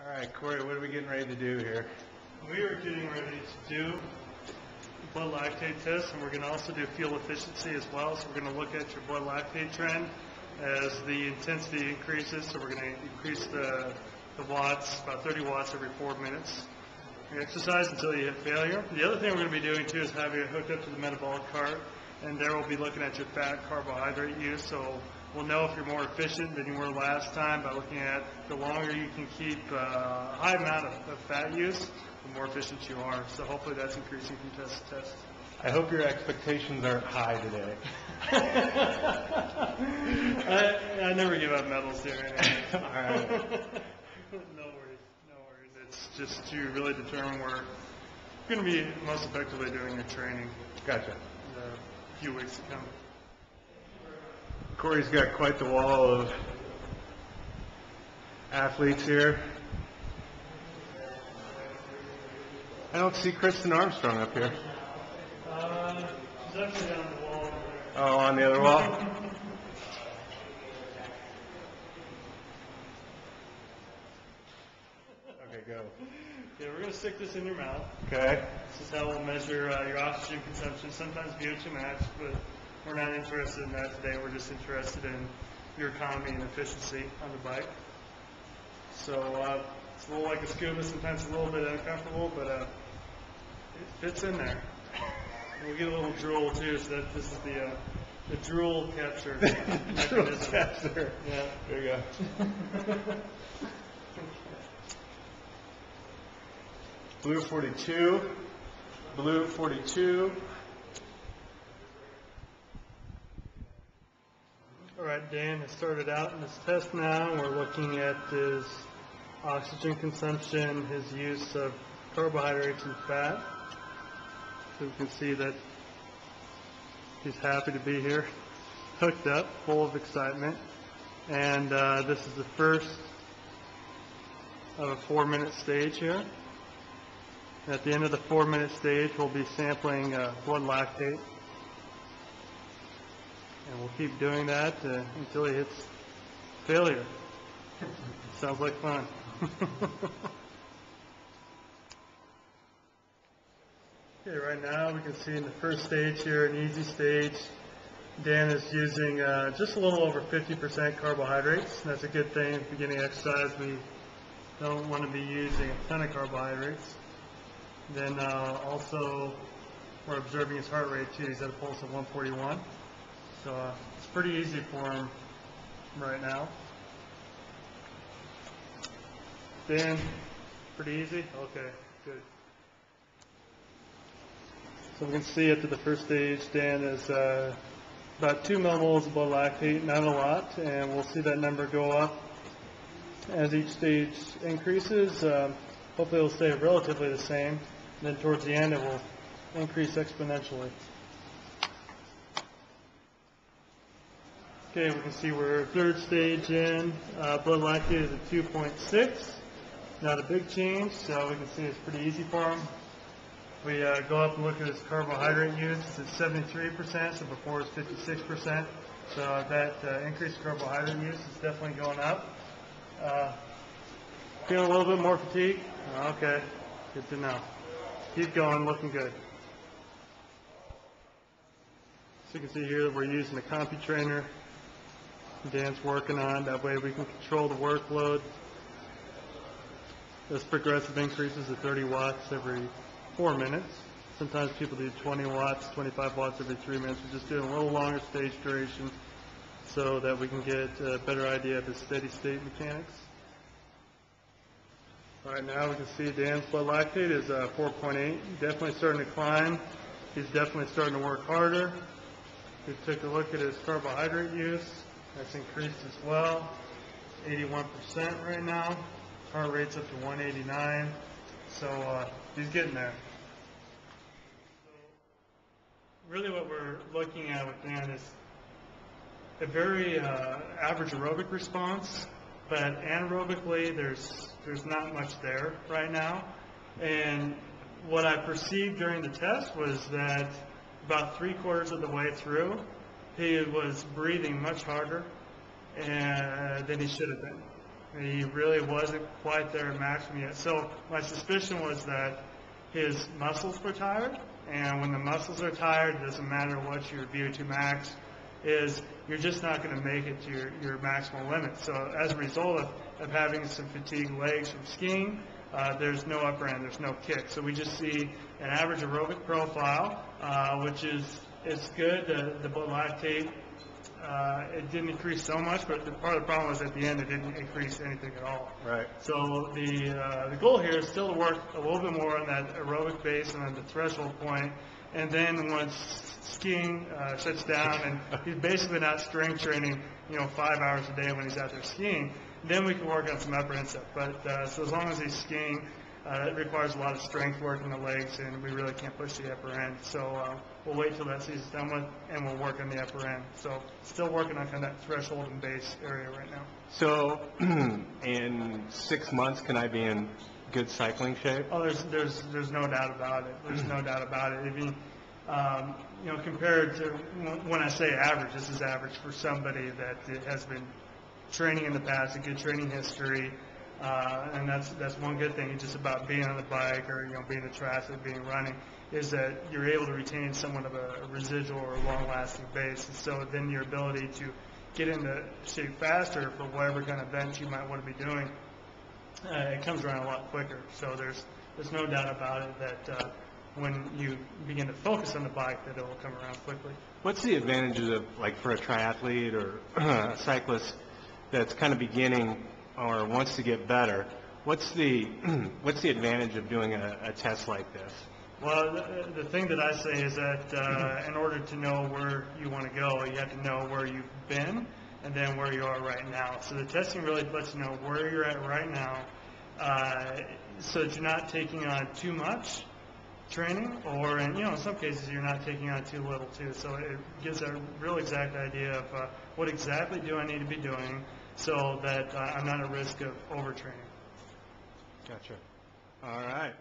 All right, Corey, what are we getting ready to do here? We are getting ready to do blood lactate test, and we're going to also do fuel efficiency as well. So we're going to look at your blood lactate trend as the intensity increases. So we're going to increase the watts, about 30 watts every 4 minutes. You exercise until you hit failure. The other thing we're going to be doing too is having it hooked up to the metabolic cart, and there we'll be looking at your fat carbohydrate use. So we'll know if you're more efficient than you were last time by looking at the longer you can keep a high amount of fat use, the more efficient you are. So hopefully that's increasing from test to test. I hope your expectations aren't high today. I never give up medals here. Anyway. All right. No worries, no worries. It's just to really determine where you're going to be most effectively doing your training. Gotcha. In the few weeks to come. Corey's got quite the wall of athletes here. I don't see Kristen Armstrong up here. She's actually on the wall. Oh, on the other wall? Okay, go. Okay, we're going to stick this in your mouth. Okay. This is how we'll measure your oxygen consumption, sometimes VO2 max, but we're not interested in that today. We're just interested in your economy and efficiency on the bike. So it's a little like a scuba, sometimes a little bit uncomfortable, but it fits in there. We'll get a little drool too, so that this is the drool capture Drool mechanism. capture. Yeah. There you go. Blue 42. Blue 42. All right, Dan has started out in this test now. We're looking at his oxygen consumption, his use of carbohydrates and fat. So we can see that he's happy to be here, hooked up, full of excitement. And this is the first of a 4-minute stage here. At the end of the 4-minute stage, we'll be sampling blood lactate. And we'll keep doing that until he hits failure. Sounds like fun. Okay, right now we can see in the first stage here, an easy stage, Dan is using just a little over 50% carbohydrates. That's a good thing. Beginning exercise, we don't want to be using a ton of carbohydrates. Then also, we're observing his heart rate too. He's at a pulse of 141. So it's pretty easy for him right now. Dan, pretty easy? Okay, good. So we can see after the first stage, Dan is about 2 millimoles of blood lactate, not a lot, and we'll see that number go up as each stage increases. Hopefully it'll stay relatively the same, and then towards the end it will increase exponentially. Okay, we can see we're third stage in. Blood lactate is at 2.6. Not a big change, so we can see it's pretty easy for him. We go up and look at his carbohydrate use. It's at 73%, so before it was 56%. So that increased carbohydrate use is definitely going up. Feeling a little bit more fatigue? Okay, good to know. Keep going, looking good. So you can see here that we're using a CompuTrainer Dan's working on. That way we can control the workload. This progressive increases at 30 watts every 4 minutes. Sometimes people do 20 watts, 25 watts every 3 minutes. We're just doing a little longer stage duration so that we can get a better idea of his steady state mechanics. Right now we can see Dan's blood lactate is 4.8. Definitely starting to climb. He's definitely starting to work harder. We took a look at his carbohydrate use. That's increased as well. 81% right now. Heart rate's up to 189. So he's getting there. So really what we're looking at with Dan is a very average aerobic response, but anaerobically there's not much there right now. And what I perceived during the test was that about 3/4 of the way through, he was breathing much harder than he should have been. He really wasn't quite there at maximum yet. So my suspicion was that his muscles were tired, and when the muscles are tired, it doesn't matter what your VO2 max is, you're just not going to make it to your maximal limit. So as a result of having some fatigued legs from skiing, there's no upper end, there's no kick. So we just see an average aerobic profile, which is good. The blood lactate, it didn't increase so much, but part of the problem was at the end it didn't increase anything at all. Right. So the goal here is still to work a little bit more on that aerobic base and on the threshold point, and then once skiing shuts down and he's basically not strength training, 5 hours a day when he's out there skiing, then we can work on some upper end stuff. But so as long as he's skiing, it requires a lot of strength work in the legs, and we really can't push the upper end. So we'll wait till that season's done with, and we'll work on the upper end. So still working on kind of that threshold and base area right now. So in 6 months, can I be in good cycling shape? Oh, there's no doubt about it. There's no doubt about it. I mean, compared to when I say average, this is average for somebody that has been training in the past, a good training history, and that's one good thing. It's just about being on the bike or being a triathlete, being running, is that you're able to retain somewhat of a residual or long-lasting base. And so then your ability to get into shape faster for whatever kind of event you might want to be doing, it comes around a lot quicker. So there's no doubt about it that when you begin to focus on the bike, that it will come around quickly. What's the advantages of, like, for a triathlete or a cyclist that's kind of beginning or wants to get better? What's the advantage of doing a test like this? Well, the thing that I say is that in order to know where you want to go, you have to know where you've been and then where you are right now. So the testing really lets you know where you're at right now, so that you're not taking on too much training, or in some cases you're not taking on too little too. So it gives a real exact idea of what exactly do I need to be doing so that I'm not at risk of overtraining. Gotcha. All right.